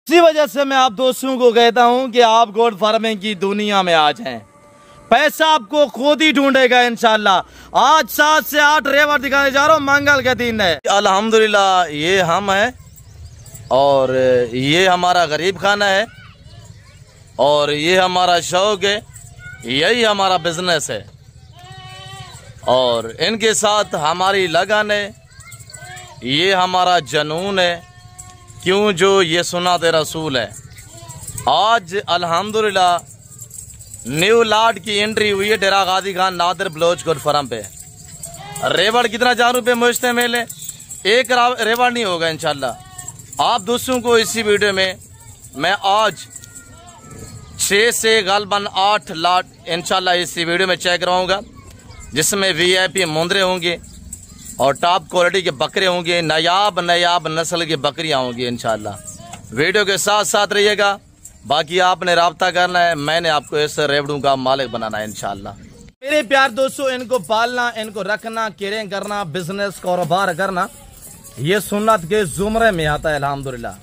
इसी वजह से मैं आप दोस्तों को कहता हूं कि आप गोल्ड फार्मिंग की दुनिया में आ जाएं। पैसा आपको खुद ही ढूंढेगा इंशाल्लाह। आज 7 से 8 रेवर दिखाने जा रहा हूँ, मंगल के दिन है। अल्हम्दुलिल्लाह ये हम हैं और ये हमारा गरीब खाना है और ये हमारा शौक है, यही हमारा बिजनेस है और इनके साथ हमारी लगन है, ये हमारा जुनून है। क्यों? जो ये सुन्नत रसूल है। आज अल्हम्दुलिल्लाह न्यू लाट की एंट्री हुई है डेरा गाजी खान नादिर बलोच गोल्ड फार्म पे। रेवड़ कितना जानू पे मुझते मेले एक रेवड़ नहीं होगा इंशाल्लाह। आप दोस्तों को इसी वीडियो में मैं आज 6 से गलबन 8 लाट इंशाल्लाह इसी वीडियो में चेक कराऊंगा, जिसमें VIP मुंदरे होंगे और टॉप क्वालिटी के बकरे होंगे, नायाब नस्ल की बकरियां होंगी इंशाल्लाह। वीडियो के साथ साथ रहिएगा। बाकी आपने राब्ता करना है, मैंने आपको इस रेवड़ों का मालिक बनाना है इंशाल्लाह। मेरे प्यार दोस्तों, इनको पालना, इनको रखना, केयरिंग करना, बिजनेस कारोबार करना, ये सुन्नत के जुमरे में आता है अल्हम्दुलिल्लाह।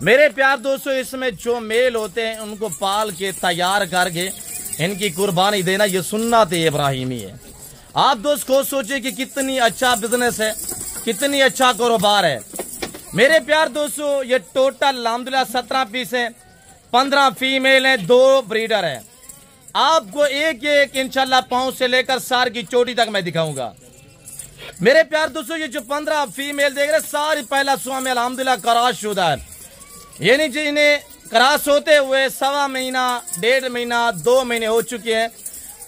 मेरे प्यार दोस्तों, इसमें जो मेल होते हैं उनको पाल के तैयार करके इनकी कुर्बानी देना, ये सुन्नत इब्राहिमी है। आप दोस्त को सोचिए कि कितनी अच्छा बिजनेस है, कितनी अच्छा कारोबार है। मेरे प्यार दोस्तों, ये टोटल अल्हम्दुलिल्लाह 17 पीस है, 15 फीमेल है, 2 ब्रीडर है। आपको एक एक इंशाल्लाह पाँव से लेकर सार की चोटी तक मैं दिखाऊंगा। मेरे प्यार दोस्तों, ये जो 15 फीमेल देख रहे सारी पहला सुआ में अल्हम्दुलिल्लाह क्रॉस शुदा है, यानी जिन्हें क्रॉस होते हुए 1.25 महीना, 1.5 महीना, 2 महीने हो चुके हैं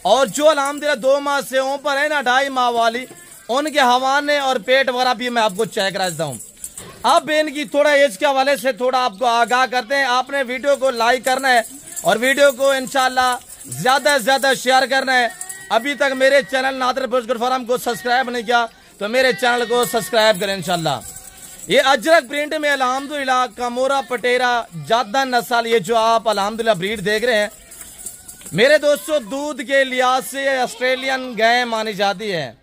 और जो अल्हम्दुलिल्लाह 2 माह से ऊपर है ना, 2.5 माह वाली, उनके हवाने और पेट वगैरह भी मैं आपको चेक करा देता हूँ। अब इनकी थोड़ा एज के हवाले से थोड़ा आपको आगाह करते हैं। आपने वीडियो को लाइक करना है और वीडियो को इंशाल्लाह ज्यादा से ज्यादा शेयर करना है। अभी तक मेरे channel Nadir Baloch gold farm को सब्सक्राइब नहीं किया तो मेरे चैनल को सब्सक्राइब करें इंशाल्लाह। ये अजरक प्रिंट में अल्हम्दुलिल्लाह कमोरा पटेरा जादा नस्ल, ये जो आप अल्हम्दुलिल्लाह ब्रीड देख रहे हैं मेरे दोस्तों, दूध के लिहाज से ऑस्ट्रेलियन गाय मानी जाती है।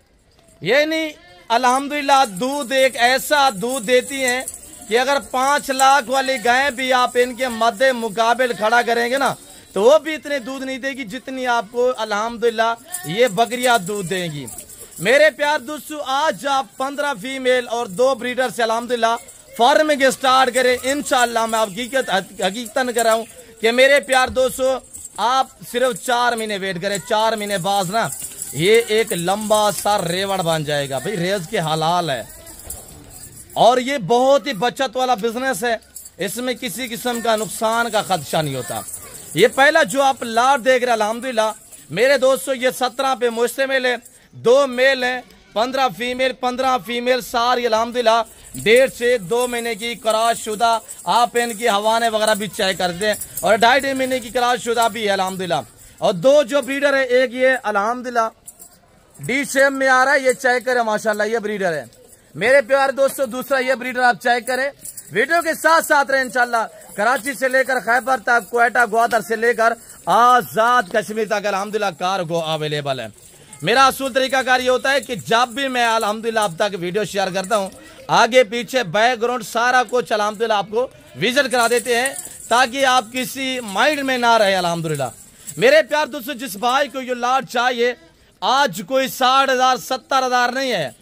यानी अल्हम्दुलिल्लाह दूध एक ऐसा दूध देती है कि अगर 5 लाख वाली गाय भी आप इनके मद्दे मुकाबले खड़ा करेंगे ना, तो वो भी इतने दूध नहीं देगी जितनी आपको अल्हम्दुलिल्लाह ये बकरियां दूध देंगी। मेरे प्यार दोस्तों, आज आप 15 फीमेल और 2 ब्रीडर से अल्हम्दुलिल्लाह फार्मिंग स्टार्ट करें इंशाल्लाह। मैं हकीकतन कर रहा हूँ कि मेरे प्यार दोस्तों, आप सिर्फ 4 महीने वेट करें, 4 महीने बाद ना ये एक लंबा सा रेवड़ बन जाएगा। भाई रेज के हलाल है और ये बहुत ही बचत वाला बिजनेस है, इसमें किसी किस्म का नुकसान का खदशा नहीं होता। ये पहला जो आप लाट देख रहे हैं अल्हम्दुलिल्लाह मेरे दोस्तों, ये 17 पे मुश्तमिल है, 2 मेल है, 15 फीमेल सारी अल्हम्दुलिल्लाह 1.5 से 2 महीने की क्रॉस शुदा। आप इनकी हवाने वगैरह भी चेक करते हैं और 2.5 महीने की क्रॉस शुदा भी है अल्हम्दुलिल्लाह। और 2 जो ब्रीडर है, एक ये अल्हम्दुलिल्लाह डी शेप में आ रहा है, ये चेक करें माशाल्लाह, ये ब्रीडर है मेरे प्यारे दोस्तों। दूसरा ये ब्रीडर आप चेक करें, वीडियो के साथ साथ रहे इंशाल्लाह। कराची से लेकर खैबर तक, क्वेटा, ग्वादर से लेकर आजाद कश्मीर तक अल्हम्दुलिल्लाह कार्गो अवेलेबल है। मेरा असूल तरीकाकार ये होता है कि जब भी मैं अल्हम्दुलिल्लाह अब तक वीडियो शेयर करता हूँ, आगे पीछे बैकग्राउंड सारा कुछ अल्हम्दुलिल्लाह आपको विजिट करा देते हैं ताकि आप किसी माइंड में ना रहे अल्हम्दुलिल्लाह। मेरे प्यार दोस्तों, जिस भाई को ये लाट चाहिए, आज कोई 60,000 70,000 नहीं है,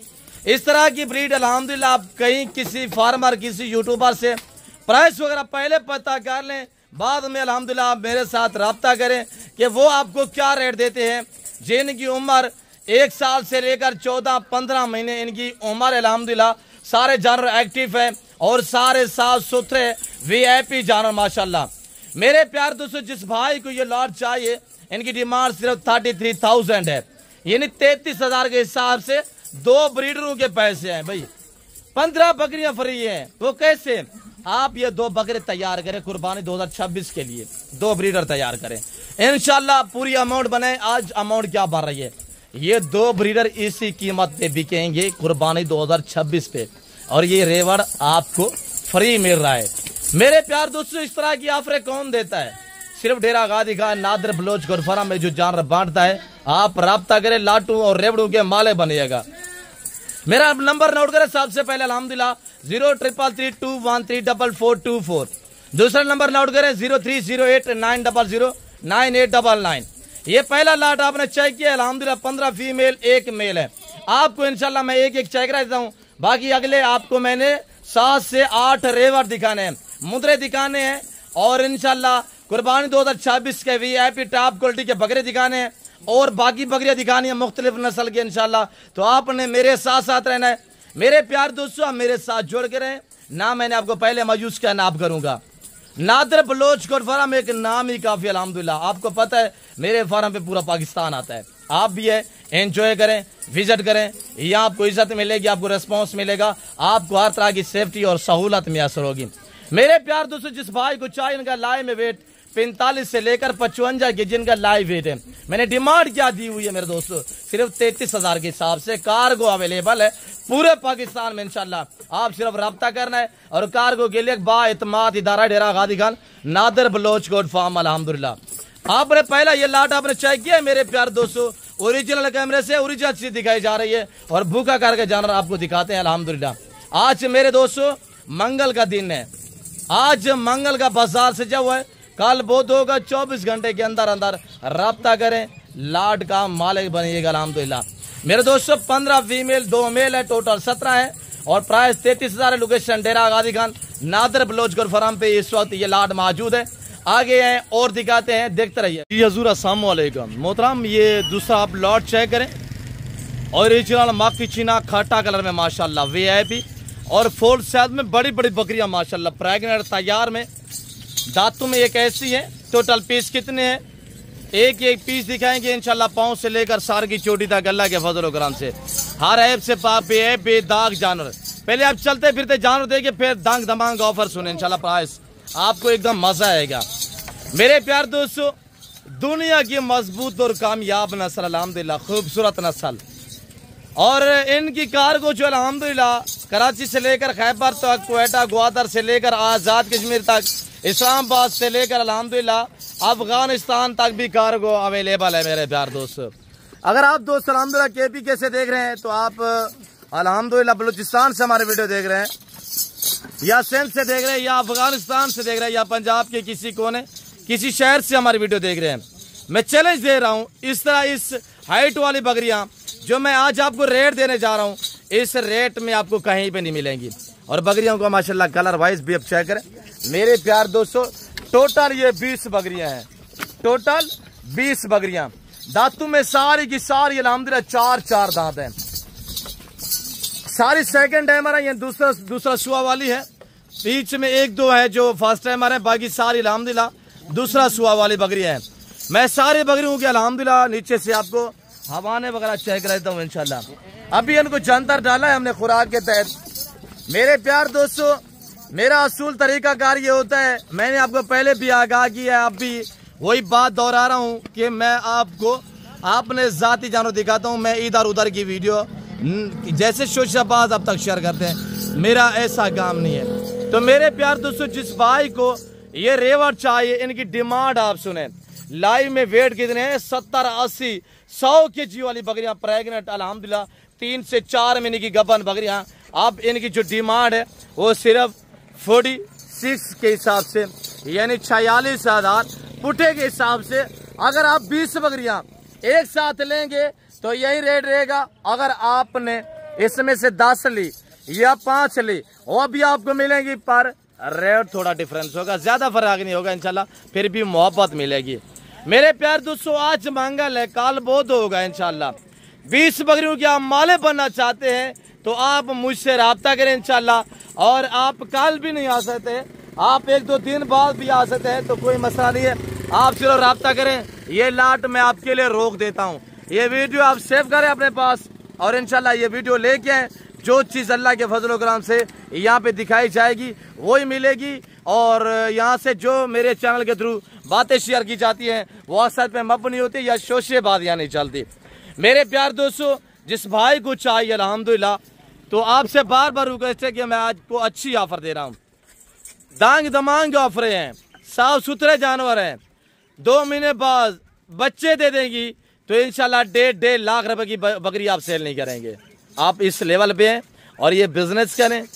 इस तरह की ब्रीड अल्हम्दुलिल्लाह आप कहीं किसी फार्मर, किसी यूट्यूबर से प्राइस वगैरह पहले पता कर लें, बाद में अल्हम्दुलिल्लाह मेरे साथ रब्ता करें कि वो आपको क्या रेट देते हैं। जिनकी उम्र 1 साल से लेकर 14-15 महीने इनकी उम्र अल्हम्दुलिल्लाह, सारे जानवर एक्टिव है और सारे साफ सुथरे VIP जानवर माशाल्लाह। मेरे प्यार दोस्तों, जिस भाई को ये लॉट चाहिए, इनकी डिमांड सिर्फ 33,000 है, यानी 33,000 के हिसाब से 2 ब्रीडरों के पैसे हैं। भाई 15 बकरियां फ्री हैं, वो कैसे? आप ये 2 बकरे तैयार करें कुर्बानी 2026 के लिए, 2 ब्रीडर तैयार करें इंशाल्लाह, पूरी अमाउंट बनाए। आज अमाउंट क्या बढ़ रही है, ये 2 ब्रीडर इसी कीमत पे बिकेंगे कुर्बानी 2026 पे और ये रेवड़ आपको फ्री मिल रहा है। मेरे प्यार दोस्तों, इस तरह की ऑफर कौन देता है? सिर्फ डेरा गाजी खान नादिर बलोच गोल्ड फार्म में जो जानवर बांटता है। आप राब्ता करें, लाटू और रेवड़ू के माले बनिएगा। मेरा नंबर नोट करें, सबसे पहले अल्हम्दुलिल्लाह 0333213424 दूसरा नंबर नोट करें 030890098899। ये पहला लाट आपने चेक किया अल्हम्दुलिल्लाह 15 फीमेल 1 मेल है। आपको इंशाल्लाह मैं एक एक चेक करा देता हूँ। बाकी अगले आपको मैंने 7 से 8 रेवर दिखाने हैं, मुद्रे दिखाने हैं और इंशाल्लाह कुर्बानी 2026 के VIP टॉप क्वालिटी के बकरे दिखाने हैं और बाकी बकरियां दिखानी है मुख्तलिफ नस्ल के इंशाल्लाह। तो आपने मेरे साथ साथ रहना है। मेरे प्यार दोस्तों, आप मेरे साथ जुड़ के रहें। ना मैंने आपको पहले मायूस किया ना आप करूंगा। नादर बलोच गोट फार्म एक नाम ही काफी अल्हम्दुलिल्लाह। आपको पता है मेरे फार्म पे पूरा पाकिस्तान आता है। आप भी है, एंजॉय करें, विजिट करें। यहाँ आपको इज्जत मिलेगी, आपको रिस्पॉन्स मिलेगा, आपको हर तरह की सेफ्टी और सहूलत मैसर होगी। मेरे प्यार दोस्तों, जिस भाई को चाहिए इनका लाइव में वेट 45 से लेकर 55 के जिनका लाइव वेट है, मैंने डिमांड क्या दी हुई है मेरे दोस्तों, सिर्फ 33,000 के हिसाब से कार्गो अवेलेबल है पूरे पाकिस्तान में इंशाल्लाह। आप सिर्फ रब्ता करना है और कार्गो के लिए बाएतमाद इदारा डेरा गादी खान नादर बलोच गोट फार्म अल्हम्दुलिल्लाह। आपने पहला ये लाट आपने चेक किया मेरे प्यार दोस्तों, ओरिजिनल कैमरे से ओरिजिनल चीज दिखाई जा रही है और भूखा करके जानवर आपको दिखाते हैं अल्हम्दुलिल्लाह। आज मेरे दोस्तों मंगल का दिन है, आज मंगल का बाजार सजा हुआ है, कल बहुत होगा। 24 घंटे के अंदर अंदर रब्ता करें, लाट का मालिक बनिएगा अल्हम्दुलिल्लाह। मेरे दोस्तों 15 फीमेल 2 मेल है, टोटल 17 है और प्राइस 33,000 है। लोकेशन डेरा गादी खान नादर बलोच गोट फार्म पे इस वक्त ये लाट मौजूद है। आगे हैं और दिखाते हैं, देखते रहिए। जी हजूर अस्सलाम वालेकुम मोहतरम, ये दूसरा आप लॉट चेक करें ओरिजिनल माकी चीना खाटा कलर में माशाल्लाह VIP और फोल्ड साइज में बड़ी बड़ी बकरियां माशाल्लाह प्रेग्नेंट तैयार में। दांतों में एक ऐसी है। टोटल पीस कितने हैं, एक एक पीस दिखाएंगे इंशाल्लाह, पाँव से लेकर सार की चोटी तक अल्लाह के फजल व करम से हर ऐप से बेदाग जानवर। पहले आप चलते फिरते जानवर देखे, फिर दांग दमांग ऑफर सुने इंशाल्लाह, प्राइस आपको एकदम मजा आएगा। मेरे प्यार दोस्तों, दुनिया की मजबूत और कामयाब नस्ल अल्हम्दुलिल्लाह, खूबसूरत नस्ल और इनकी कार्गो जो अल्हम्दुलिल्लाह कराची से लेकर खैबर तक, क्वेटा ग्वादर से लेकर आज़ाद कश्मीर तक, इस्लामाबाद से लेकर अल्हम्दुलिल्लाह अफगानिस्तान तक भी कार्गो अवेलेबल है। मेरे प्यार दोस्तों, अगर आप दोस्त अल्हम्दुलिल्लाह KPK से देख रहे हैं तो आप अल्हम्दुलिल्लाह बलूचिस्तान से हमारे वीडियो देख रहे हैं, या सिंध से देख रहे हैं, या अफगानिस्तान से देख रहे हैं, या पंजाब के किसी कोने किसी शहर से हमारी वीडियो देख रहे हैं, मैं चैलेंज दे रहा हूँ, इस तरह इस हाइट वाली बकरियां जो मैं आज आपको रेट देने जा रहा हूँ, इस रेट में आपको कहीं पे नहीं मिलेंगी। और बकरियों को माशाल्लाह कलर वाइज भी अब चेक करें मेरे प्यार दोस्तों। टोटल ये 20 बकरियां हैं, टोटल 20 बकरियां। दांतों में सारी की सारी अल्हम्दुलिल्लाह 4 दांत हैं। सारी सेकंड टाइमर है, ये दूसरा सुआ वाली है, बीच में 1-2 है जो फर्स्ट टाइमर है, बाकी सारी अल्हम्दुलिल्लाह दूसरा सुआ वाली बकरियां हैं। मैं सारी बकरियों की अल्हम्दुलिल्लाह नीचे से आपको हवाने वगैरह चेक रहता हूँ इंशाल्लाह। अभी इनको जंतर डाला है हमने खुराक के तहत। मेरे प्यार दोस्तों, मेरा असूल तरीकाकार ये होता है, मैंने आपको पहले भी आगाह किया है, अब भी वही बात दोहरा रहा हूँ कि मैं आपको आपने जाती जानवर दिखाता हूँ। मैं इधर उधर की वीडियो जैसे शोशाबाज अब तक शेयर करते हैं, मेरा ऐसा काम नहीं है। तो मेरे प्यार दोस्तों, जिस भाई को ये रेवर चाहिए, इनकी डिमांड आप सुने। लाइव में वेट कितने हैं, 70, 80, 100 kg वाली बकरियां प्रेग्नेंट अल्हम्दुलिल्लाह, 3 से 4 महीने की गबन बकरियां। अब इनकी जो डिमांड है वो सिर्फ 46 के हिसाब से, यानी 46,000 पुठे के हिसाब से। अगर आप 20 बकरियां एक साथ लेंगे तो यही रेट रहेगा। अगर आपने इसमें से 10 ली या 5 ली, वो भी आपको मिलेंगी, पर रेट थोड़ा डिफरेंस होगा, ज्यादा फर्क नहीं होगा इंशाल्लाह, फिर भी मोहब्बत मिलेगी। मेरे प्यार दोस्तों, आज मंगल है, कल बहुत होगा इंशाल्लाह। 20 बकरियों के आप माले बनना चाहते हैं तो आप मुझसे रब्ता करें इंशाल्लाह। और आप कल भी नहीं आ सकते, आप 1-2 दिन बाद भी आ सकते हैं, तो कोई मसला नहीं है, आप सिर्फ रब्ता करें। ये लाट मैं आपके लिए रोक देता हूँ। ये वीडियो आप सेव करें अपने पास और इंशाल्लाह ये वीडियो लेके आए। जो चीज़ अल्लाह के फजल करम से यहाँ पे दिखाई जाएगी वही मिलेगी। और यहाँ से जो मेरे चैनल के थ्रू बातें शेयर की जाती हैं वो असर पे मबनी होती या शोशेबाज यहाँ नहीं चलती। मेरे प्यार दोस्तों, जिस भाई को चाहिए अल्हम्दुलिल्लाह, तो आपसे बार बार रिक्वेस्ट है कि मैं आज को अच्छी ऑफर दे रहा हूँ। दांग दमांग ऑफरें हैं, साफ सुथरे जानवर हैं, 2 महीने बाद बच्चे दे देंगी तो इंशाल्लाह 1.5 लाख रुपए की बकरी आप सेल नहीं करेंगे। आप इस लेवल पे हैं और ये बिजनेस करें,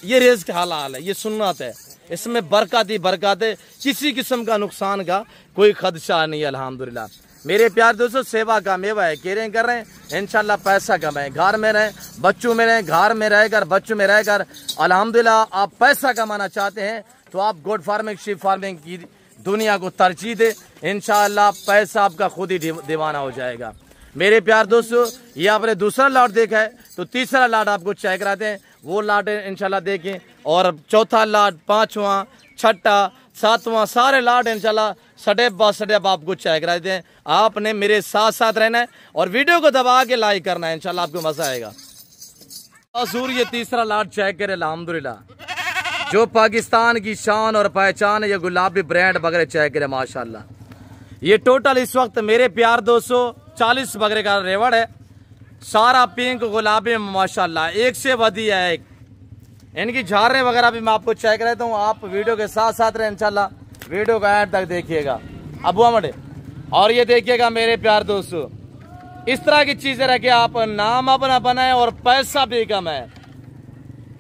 ये रिस्क हलाल है, ये सुन्नत है। इसमें बरकत ही बरकत है, किसी किस्म का नुकसान का कोई खदशा नहीं है अल्हम्दुलिल्लाह। मेरे प्यार दोस्तों, सेवा का मेवा है, केयरिंग कर रहे हैं, इंशाल्लाह पैसा कमाएं, घर में रहें, बच्चों में रहें, घर में रहकर बच्चों में रहकर अल्हम्दुलिल्लाह। आप पैसा कमाना चाहते हैं तो आप गोट फार्मिंग, शीप फार्मिंग की दुनिया को तरजीह दे, इंशाल्लाह पैसा आपका खुद ही दीवाना हो जाएगा। मेरे प्यार दोस्तों, ये आपने दूसरा लॉट देखा है तो तीसरा लॉट आपको चेक कराते हैं, वो लॉट इंशाल्लाह देखें, और चौथा लॉट, पांचवा, छठा, सातवां, सारे लॉट इंशाल्लाह स्टेप बाय स्टेप आपको चेक कराते हैं। आपने मेरे साथ साथ रहना है और वीडियो को दबा के लाइक करना है, इंशाल्लाह आपको मजा आएगा। ये तीसरा लॉट चेक करें अल्हम्दुलिल्लाह, जो पाकिस्तान की शान और पहचान है, ये गुलाबी ब्रांड बकरे चेक करें माशाल्लाह। ये टोटल इस वक्त मेरे प्यार दोस्तों 40 बकरे का रेवड़ है, सारा पिंक गुलाबी माशाल्लाह, एक से बढ़िया है। इनकी झारें वगैरह भी मैं आपको चेक रहता हूँ, आप वीडियो के साथ साथ रहे इंशाल्लाह, वीडियो का एंड तक देखिएगा अबू मडे। और ये देखिएगा मेरे प्यार दोस्तों, इस तरह की चीजें रखे आप नाम अपना बनाए और पैसा भी कमाए।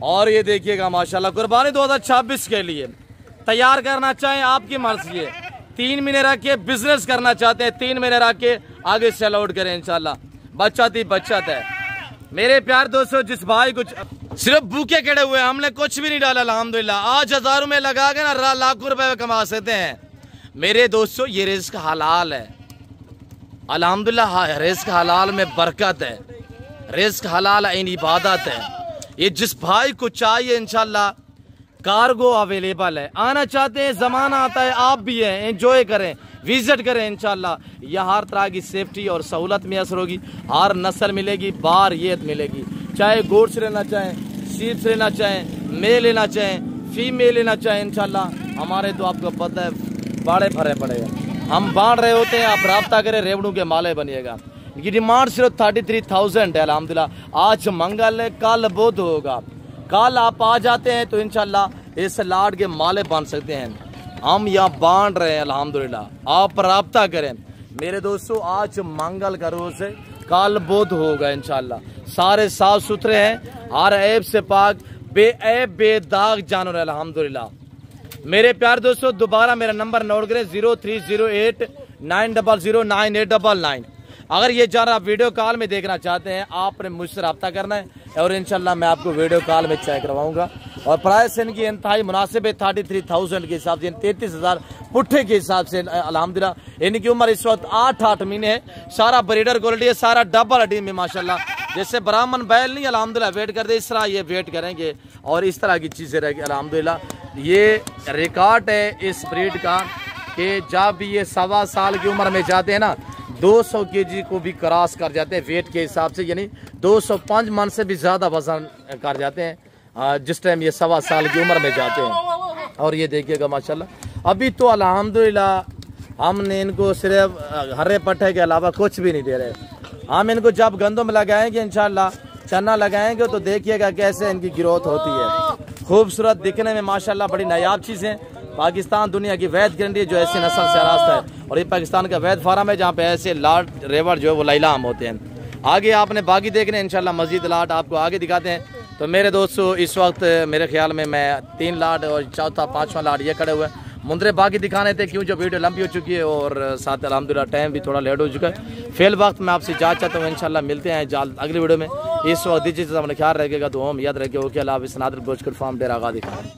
और ये देखिएगा माशाल्लाह, कुर्बानी 2026 के लिए तैयार करना चाहें आपकी मर्जी है, 3 महीने रख के बिजनेस करना चाहते हैं, 3 महीने रख के आगे सेल आउट करें इंशाल्लाह, बचत ही बचत है। मेरे प्यार दोस्तों, जिस भाई कुछ सिर्फ भूखे खड़े हुए, हमने कुछ भी नहीं डाला अल्हम्दुलिल्लाह, आज हजारों में लगा के ना लाखों रुपए कमा सकते हैं। मेरे दोस्तों, ये रिस्क हलाल है अल्हम्दुलिल्लाह, रिस्क हलाल में बरकत है, रिस्क हलाल इन इबादत है। ये जिस भाई को चाहिए इंशाल्लाह कार्गो अवेलेबल है, आना चाहते हैं, जमाना आता है, आप भी हैं, एंजॉय करें, विजिट करें इंशाल्लाह। यहाँ हर तरह की सेफ्टी और सहूलत मैसर होगी, हर नस्ल मिलेगी, बारियत मिलेगी, चाहे गोट से लेना चाहें, शीप से लेना चाहें, मेल लेना चाहें, फीमेल लेना चाहें इंशाल्लाह। हमारे तो आपको पता है बड़े भरे पड़े हैं, हम बांट रहे होते हैं, आप राब्ता करें, रेवड़ू के माले बनिएगा। इनकी डिमांड सिर्फ 33,000 है अल्हम्दुलिल्लाह। आज मंगल है, कल बुध होगा, कल आप आ जाते हैं तो इंशाल्लाह इस लाड के माले बन सकते हैं। हम यहाँ बांट रहे हैं अल्हम्दुलिल्लाह, आप राब्ता करें मेरे दोस्तों। आज मंगल का रोज है, कल बुध होगा इंशाल्लाह, सारे साफ सुथरे हैं, हर ऐब से पाक, बेऐब बेदाग जानवर अल्हम्दुलिल्लाह। मेरे प्यार दोस्तों, दोबारा मेरा नंबर नोट करें 0308 900 9899। अगर ये जानवर आप वीडियो कॉल में देखना चाहते हैं, आपने मुझसे रब्ता करना है और इंशाल्लाह मैं आपको वीडियो कॉल में चेक करवाऊंगा। और प्राइस इनकी इंतहाई मुनासिब है, 33,000 के हिसाब से, 33,000 पुट्ठे के हिसाब से अल्हम्दुलिल्लाह। इनकी उम्र इस वक्त 8 महीने है, सारा ब्रीडर क्वालिटी है, सारा डबल हड्डी में माशाल्लाह। जैसे ब्राह्मण बैल नहीं अल्हम्दुलिल्लाह वेट करते, इस तरह ये वेट करेंगे और इस तरह की चीजें रहेगी अल्हम्दुलिल्लाह। ये रिकॉर्ड है इस ब्रीड का कि जब ये 1.25 साल की उम्र में जाते हैं ना, 200 केजी को भी क्रॉस कर जाते हैं वेट के हिसाब से, यानी 205 मन से भी ज्यादा वजन कर जाते हैं जिस टाइम ये 1.25 साल की उम्र में जाते हैं। और ये देखिएगा माशाल्लाह, अभी तो अल्हम्दुलिल्लाह हमने इनको सिर्फ हरे पट्टे के अलावा कुछ भी नहीं दे रहे। हम इनको जब गंदम लगाएंगे इंशाल्लाह, चना लगाएंगे तो देखिएगा कैसे इनकी ग्रोथ होती है। खूबसूरत दिखने में माशाल्लाह, बड़ी नायाब चीज़ है। पाकिस्तान दुनिया की वैद गारंटी है जो ऐसी नस्ल से रास्ता है, और ये पाकिस्तान का वैद फार्म है जहाँ पे ऐसे लाट रेवड़ जो है वो लैलाम होते हैं। आगे आपने बाकी देखने इंशाल्लाह, मस्जिद लाट आपको आगे दिखाते हैं। तो मेरे दोस्तों, इस वक्त मेरे ख्याल में मैं 3 लाट और चौथा 5वां लाट ये खड़े हुए हैं, मुंदरे बाकी दिखाने थे क्यों जो वीडियो लंबी हो चुकी है और साथ अल्हम्दुलिल्लाह टाइम भी थोड़ा लेट हो चुका है। फेल वक्त मैं आपसे इजाज़त चाहता हूँ, इंशाल्लाह मिलते हैं जल्द अगली वीडियो में। इस वक्त दीजिए, अपना ख्याल रखेगा, तो हम याद रखे। ओके, अल्लाह हाफ़िज़। नादिर ब्लोच गोट फार्म डेरा गादी।